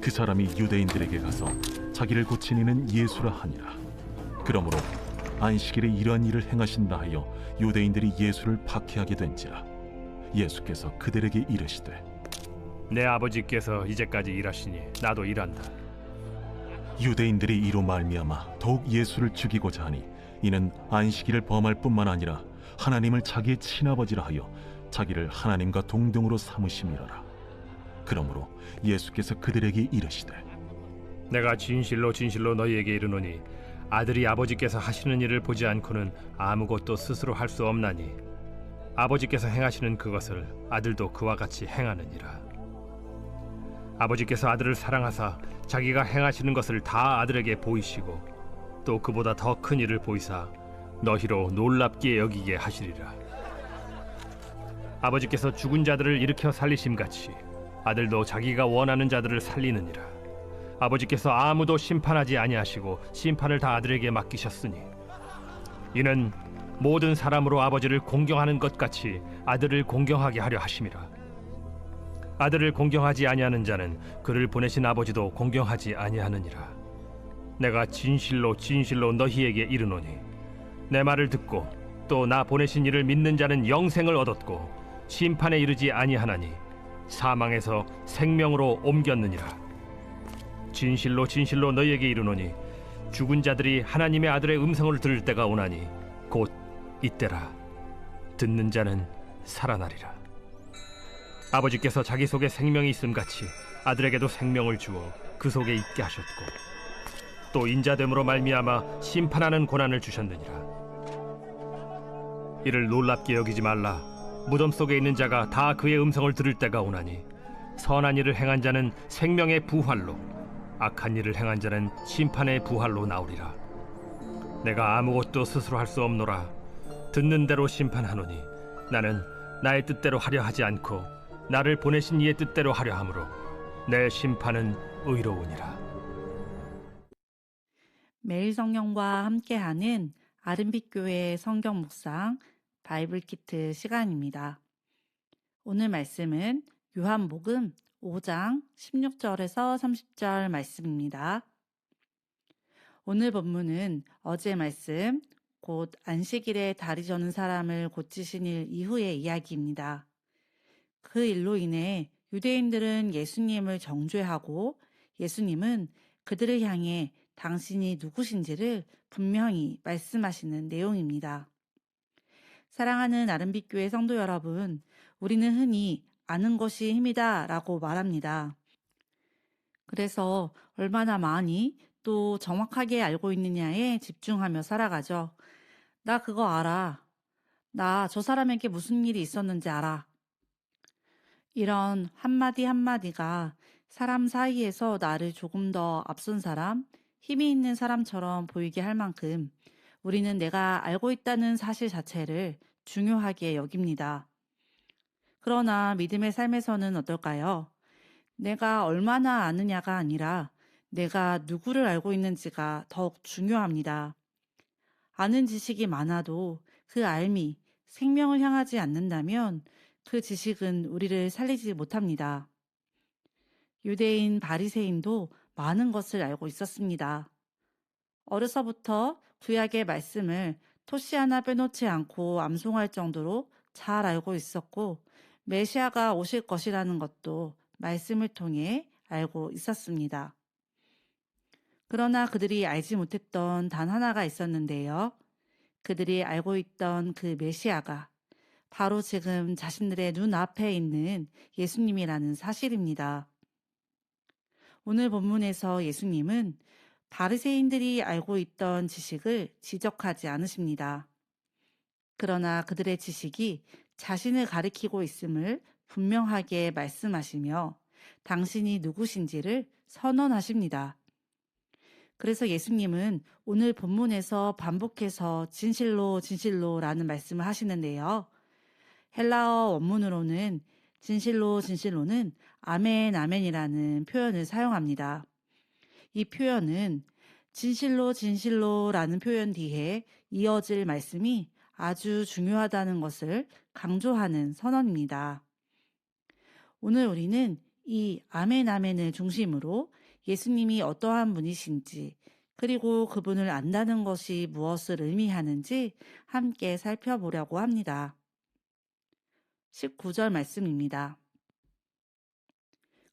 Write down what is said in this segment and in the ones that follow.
그 사람이 유대인들에게 가서 자기를 고친 이는 예수라 하니라. 그러므로 안식일에 이러한 일을 행하신다 하여 유대인들이 예수를 박해하게 된지라. 예수께서 그들에게 이르시되 내 아버지께서 이제까지 일하시니 나도 일한다. 유대인들이 이로 말미암아 더욱 예수를 죽이고자 하니 이는 안식일을 범할 뿐만 아니라 하나님을 자기의 친아버지라 하여 자기를 하나님과 동등으로 삼으심이로라. 그러므로 예수께서 그들에게 이르시되 내가 진실로 진실로 너희에게 이르노니 아들이 아버지께서 하시는 일을 보지 않고는 아무것도 스스로 할 수 없나니 아버지께서 행하시는 그것을 아들도 그와 같이 행하느니라. 아버지께서 아들을 사랑하사 자기가 행하시는 것을 다 아들에게 보이시고 또 그보다 더 큰 일을 보이사 너희로 놀랍게 여기게 하시리라. 아버지께서 죽은 자들을 일으켜 살리심같이 아들도 자기가 원하는 자들을 살리느니라. 아버지께서 아무도 심판하지 아니하시고 심판을 다 아들에게 맡기셨으니 이는 모든 사람으로 아버지를 공경하는 것 같이 아들을 공경하게 하려 하심이라. 아들을 공경하지 아니하는 자는 그를 보내신 아버지도 공경하지 아니하느니라. 내가 진실로 진실로 너희에게 이르노니 내 말을 듣고 또 나 보내신 이를 믿는 자는 영생을 얻었고 심판에 이르지 아니하나니 사망에서 생명으로 옮겼느니라. 진실로 진실로 너희에게 이르노니 죽은 자들이 하나님의 아들의 음성을 들을 때가 오나니 곧 이때라. 듣는 자는 살아나리라. 아버지께서 자기 속에 생명이 있음같이 아들에게도 생명을 주어 그 속에 있게 하셨고 또 인자됨으로 말미암아 심판하는 고난을 주셨느니라. 이를 놀랍게 여기지 말라. 무덤 속에 있는 자가 다 그의 음성을 들을 때가 오나니 선한 일을 행한 자는 생명의 부활로 악한 일을 행한 자는 심판의 부활로 나오리라. 내가 아무것도 스스로 할 수 없노라. 듣는 대로 심판하노니 나는 나의 뜻대로 하려 하지 않고 나를 보내신 이의 뜻대로 하려 함으로 내 심판은 의로우니라. 매일 성경과 함께하는 아름빛교회 성경 묵상 바이블 키트 시간입니다. 오늘 말씀은 요한복음 5장 16절에서 30절 말씀입니다. 오늘 본문은 어제 말씀 곧 안식일에 다리 저는 사람을 고치신 일 이후의 이야기입니다. 그 일로 인해 유대인들은 예수님을 정죄하고 예수님은 그들을 향해 당신이 누구신지를 분명히 말씀하시는 내용입니다. 사랑하는 아름빛교회 성도 여러분, 우리는 흔히 아는 것이 힘이다 라고 말합니다. 그래서 얼마나 많이 또 정확하게 알고 있느냐에 집중하며 살아가죠. 나 그거 알아. 나 저 사람에게 무슨 일이 있었는지 알아. 이런 한마디 한마디가 사람 사이에서 나를 조금 더 앞선 사람, 힘이 있는 사람처럼 보이게 할 만큼 우리는 내가 알고 있다는 사실 자체를 중요하게 여깁니다. 그러나 믿음의 삶에서는 어떨까요? 내가 얼마나 아느냐가 아니라 내가 누구를 알고 있는지가 더욱 중요합니다. 아는 지식이 많아도 그 알미, 생명을 향하지 않는다면 그 지식은 우리를 살리지 못합니다. 유대인 바리새인도 많은 것을 알고 있었습니다. 어려서부터 구약의 말씀을 토시 하나 빼놓지 않고 암송할 정도로 잘 알고 있었고 메시아가 오실 것이라는 것도 말씀을 통해 알고 있었습니다. 그러나 그들이 알지 못했던 단 하나가 있었는데요. 그들이 알고 있던 그 메시아가 바로 지금 자신들의 눈앞에 있는 예수님이라는 사실입니다. 오늘 본문에서 예수님은 바리새인들이 알고 있던 지식을 지적하지 않으십니다. 그러나 그들의 지식이 자신을 가리키고 있음을 분명하게 말씀하시며 당신이 누구신지를 선언하십니다. 그래서 예수님은 오늘 본문에서 반복해서 진실로 진실로라는 말씀을 하시는데요. 헬라어 원문으로는 진실로 진실로는 아멘 아멘이라는 표현을 사용합니다. 이 표현은 진실로 진실로라는 표현 뒤에 이어질 말씀이 아주 중요하다는 것을 강조하는 선언입니다. 오늘 우리는 이 아멘 아멘을 중심으로 예수님이 어떠한 분이신지 그리고 그분을 안다는 것이 무엇을 의미하는지 함께 살펴보려고 합니다. 19절 말씀입니다.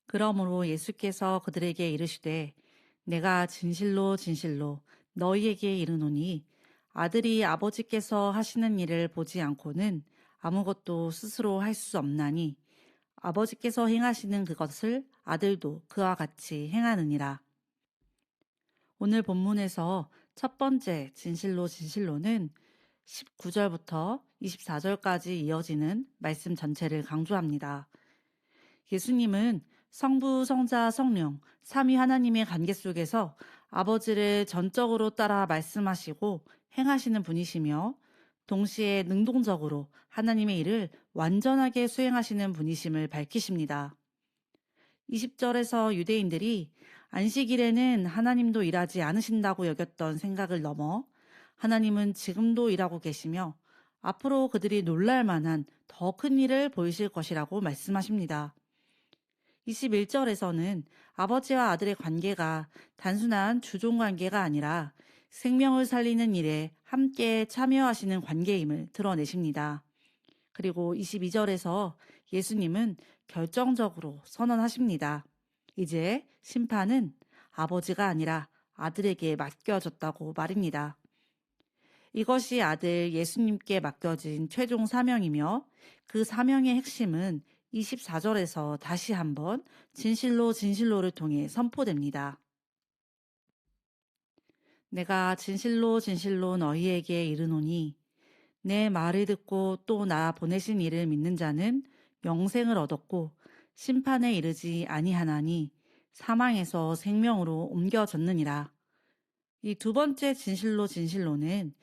그러므로 예수께서 그들에게 이르시되 내가 진실로 진실로 너희에게 이르노니 아들이 아버지께서 하시는 일을 보지 않고는 아무것도 스스로 할 수 없나니 아버지께서 행하시는 그것을 아들도 그와 같이 행하느니라. 오늘 본문에서 첫 번째 진실로 진실로는 19절부터 24절까지 이어지는 말씀 전체를 강조합니다. 예수님은 성부, 성자, 성령, 삼위 하나님의 관계 속에서 아버지를 전적으로 따라 말씀하시고 행하시는 분이시며 동시에 능동적으로 하나님의 일을 완전하게 수행하시는 분이심을 밝히십니다. 20절에서 유대인들이 안식일에는 하나님도 일하지 않으신다고 여겼던 생각을 넘어 하나님은 지금도 일하고 계시며 앞으로 그들이 놀랄 만한 더 큰 일을 보이실 것이라고 말씀하십니다. 21절에서는 아버지와 아들의 관계가 단순한 주종 관계가 아니라 생명을 살리는 일에 함께 참여하시는 관계임을 드러내십니다. 그리고 22절에서 예수님은 결정적으로 선언하십니다. 이제 심판은 아버지가 아니라 아들에게 맡겨졌다고 말입니다. 이것이 아들 예수님께 맡겨진 최종 사명이며 그 사명의 핵심은 24절에서 다시 한번 진실로 진실로를 통해 선포됩니다. 내가 진실로 진실로 너희에게 이르노니 내 말을 듣고 또 나 보내신 이를 믿는 자는 영생을 얻었고 심판에 이르지 아니하나니 사망에서 생명으로 옮겨졌느니라. 이 두 번째 진실로 진실로는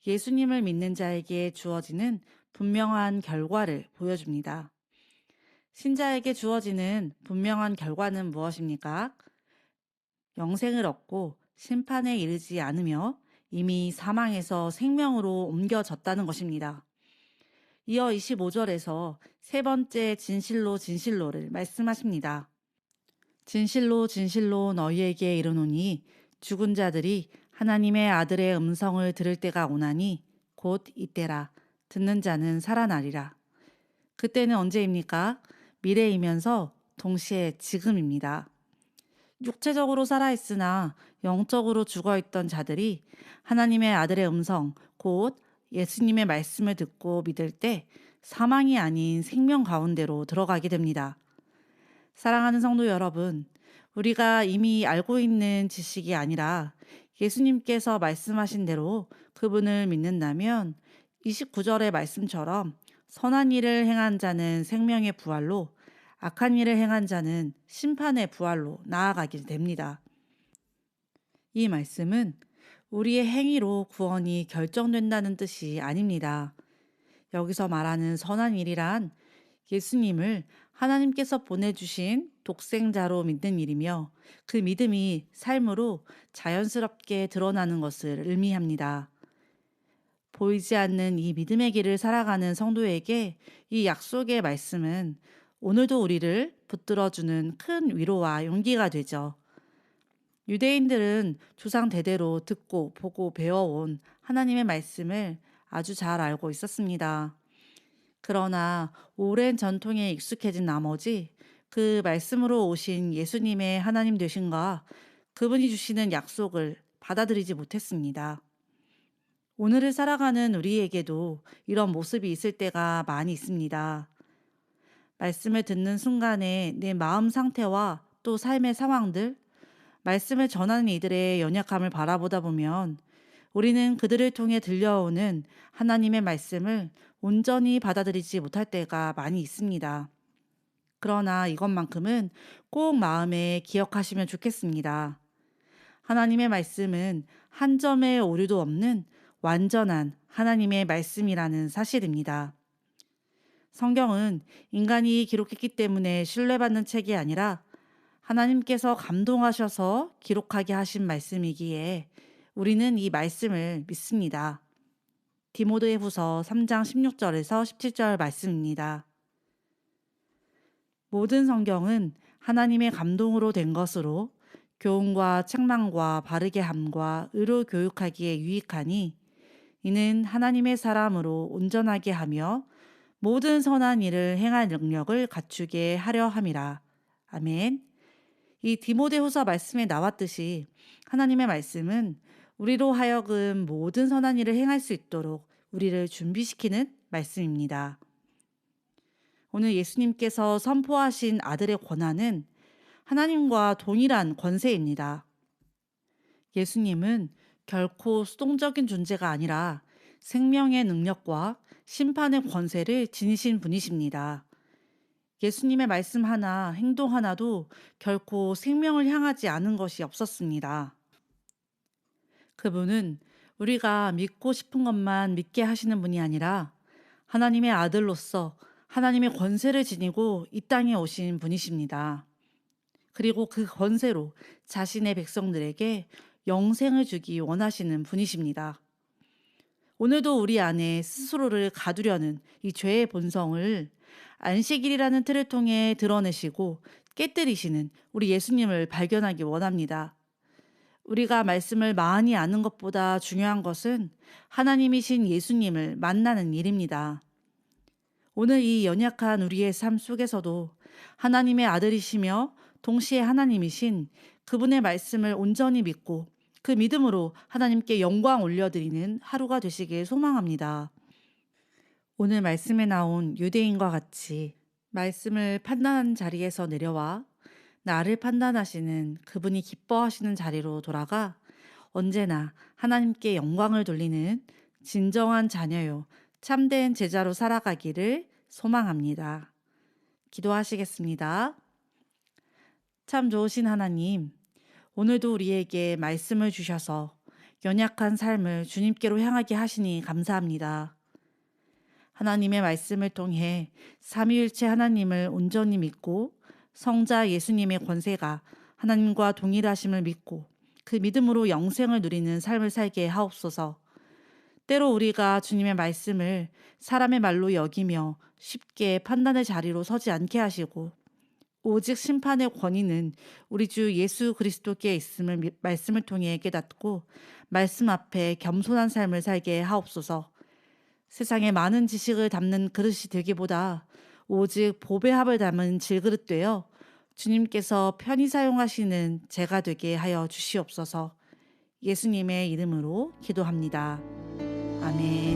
예수님을 믿는 자에게 주어지는 분명한 결과를 보여줍니다. 신자에게 주어지는 분명한 결과는 무엇입니까? 영생을 얻고 심판에 이르지 않으며 이미 사망에서 생명으로 옮겨졌다는 것입니다. 이어 25절에서 세 번째 진실로 진실로를 말씀하십니다. 진실로 진실로 너희에게 이르노니 죽은 자들이 하나님의 아들의 음성을 들을 때가 오나니 곧 이때라. 듣는 자는 살아나리라. 그때는 언제입니까? 미래이면서 동시에 지금입니다. 육체적으로 살아있으나 영적으로 죽어있던 자들이 하나님의 아들의 음성, 곧 예수님의 말씀을 듣고 믿을 때 사망이 아닌 생명 가운데로 들어가게 됩니다. 사랑하는 성도 여러분, 우리가 이미 알고 있는 지식이 아니라 예수님께서 말씀하신 대로 그분을 믿는다면 29절의 말씀처럼 선한 일을 행한 자는 생명의 부활로 악한 일을 행한 자는 심판의 부활로 나아가게 됩니다. 이 말씀은 우리의 행위로 구원이 결정된다는 뜻이 아닙니다. 여기서 말하는 선한 일이란 예수님을 하나님께서 보내주신 독생자로 믿는 일이며 그 믿음이 삶으로 자연스럽게 드러나는 것을 의미합니다. 보이지 않는 이 믿음의 길을 살아가는 성도에게 이 약속의 말씀은 오늘도 우리를 붙들어주는 큰 위로와 용기가 되죠. 유대인들은 조상 대대로 듣고 보고 배워온 하나님의 말씀을 아주 잘 알고 있었습니다. 그러나 오랜 전통에 익숙해진 나머지 그 말씀으로 오신 예수님의 하나님 되심과 그분이 주시는 약속을 받아들이지 못했습니다. 오늘을 살아가는 우리에게도 이런 모습이 있을 때가 많이 있습니다. 말씀을 듣는 순간에 내 마음 상태와 또 삶의 상황들, 말씀을 전하는 이들의 연약함을 바라보다 보면 우리는 그들을 통해 들려오는 하나님의 말씀을 온전히 받아들이지 못할 때가 많이 있습니다. 그러나 이것만큼은 꼭 마음에 기억하시면 좋겠습니다. 하나님의 말씀은 한 점의 오류도 없는 완전한 하나님의 말씀이라는 사실입니다. 성경은 인간이 기록했기 때문에 신뢰받는 책이 아니라 하나님께서 감동하셔서 기록하게 하신 말씀이기에 우리는 이 말씀을 믿습니다. 디모데후서 3장 16절에서 17절 말씀입니다. 모든 성경은 하나님의 감동으로 된 것으로 교훈과 책망과 바르게 함과 의로 교육하기에 유익하니 이는 하나님의 사람으로 온전하게 하며 모든 선한 일을 행할 능력을 갖추게 하려 함이라. 아멘. 이 디모데후서 말씀에 나왔듯이 하나님의 말씀은 우리로 하여금 모든 선한 일을 행할 수 있도록 우리를 준비시키는 말씀입니다. 오늘 예수님께서 선포하신 아들의 권한은 하나님과 동일한 권세입니다. 예수님은 결코 수동적인 존재가 아니라 생명의 능력과 심판의 권세를 지니신 분이십니다. 예수님의 말씀 하나, 행동 하나도 결코 생명을 향하지 않은 것이 없었습니다. 그분은 우리가 믿고 싶은 것만 믿게 하시는 분이 아니라 하나님의 아들로서 하나님의 권세를 지니고 이 땅에 오신 분이십니다. 그리고 그 권세로 자신의 백성들에게 영생을 주기 원하시는 분이십니다. 오늘도 우리 안에 스스로를 가두려는 이 죄의 본성을 안식일이라는 틀을 통해 드러내시고 깨뜨리시는 우리 예수님을 발견하기 원합니다. 우리가 말씀을 많이 아는 것보다 중요한 것은 하나님이신 예수님을 만나는 일입니다. 오늘 이 연약한 우리의 삶 속에서도 하나님의 아들이시며 동시에 하나님이신 그분의 말씀을 온전히 믿고 그 믿음으로 하나님께 영광 올려드리는 하루가 되시길 소망합니다. 오늘 말씀에 나온 유대인과 같이 말씀을 판단하는 자리에서 내려와 나를 판단하시는 그분이 기뻐하시는 자리로 돌아가 언제나 하나님께 영광을 돌리는 진정한 자녀요, 참된 제자로 살아가기를 소망합니다. 기도하시겠습니다. 참 좋으신 하나님, 오늘도 우리에게 말씀을 주셔서 연약한 삶을 주님께로 향하게 하시니 감사합니다. 하나님의 말씀을 통해 삼위일체 하나님을 온전히 믿고 성자 예수님의 권세가 하나님과 동일하심을 믿고 그 믿음으로 영생을 누리는 삶을 살게 하옵소서. 때로 우리가 주님의 말씀을 사람의 말로 여기며 쉽게 판단의 자리로 서지 않게 하시고 오직 심판의 권위는 우리 주 예수 그리스도께 있음을 말씀을 통해 깨닫고 말씀 앞에 겸손한 삶을 살게 하옵소서. 세상에 많은 지식을 담는 그릇이 되기보다 오직 보배 합을 담은 질그릇 되어 주님께서 편히 사용하시는 제가 되게 하여 주시옵소서. 예수님의 이름으로 기도합니다. 아멘.